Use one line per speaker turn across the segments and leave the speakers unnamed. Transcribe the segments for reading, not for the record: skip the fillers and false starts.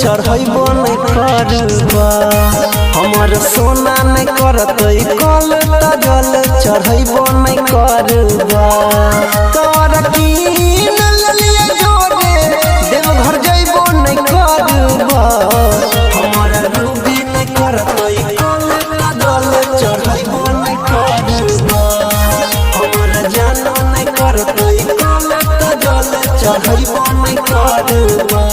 चढ़ैबो नहीं करबा हमर सोना नहीं करतै कल जल चढ़ैबो नहीं करबा तोरा कीन ललिया जोरे देव घर जइबो नहीं करबा हमर रूबी नहीं करतै कल जल चढ़ैबो नहीं करबा हमर जानो नहीं करतै कल जल चढ़ैबो नहीं करबा।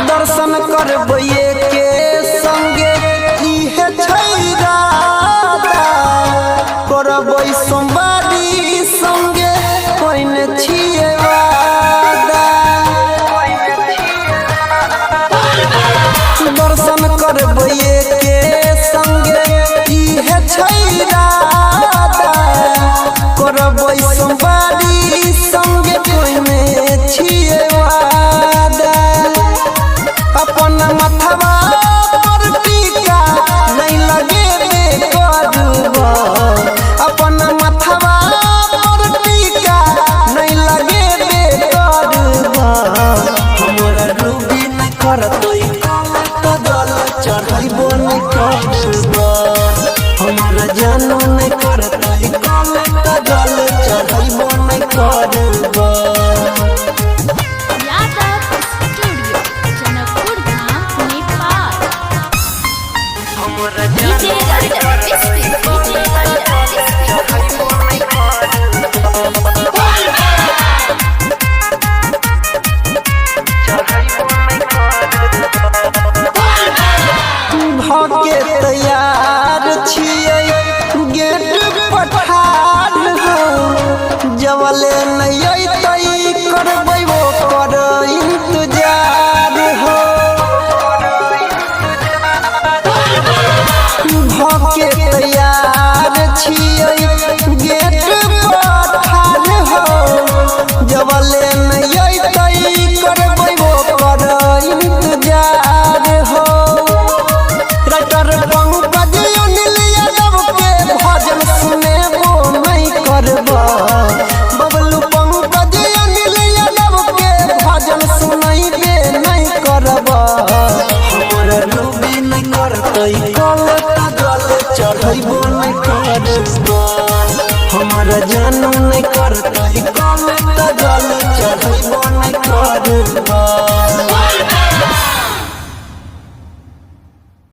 दर्शन करबैये के संगे इहे छै राधा करबै सोमवारी संगे कोइने छिए वादा दर्शन करबैये के संगे इहे छै राधा करबै सोमवारी संगे कोइने छिए वादा अपन मथवा पर टीका नहीं लगे करबा अपन मथवा पर टीका नहीं लगे करबा हमरा रूबी नहीं करतै जल चढ़ैबो नहीं करबा हमरा जानो नहीं करतै जल चढ़ैबो नहीं करबा। भके तैयार छियै गेट पठार हो जवले नहीं अइतै करबै वो कर इंतजार हो भके तैयार छियै गेट पठार हो जवले नहीं अइतै करबै वो कर इंतजार हो राइटर पंकज अनिल यादव के भजन सुनेबो नहीं करबा बबलू पंकज अनिल यादव के भजन सुनैबे नहीं करबा हमर रूबी नहीं करतै कल जल चढ़ैबो नहीं करबा हमर जानू नहीं करतै कल जल चढ़ैबो नहीं करबा।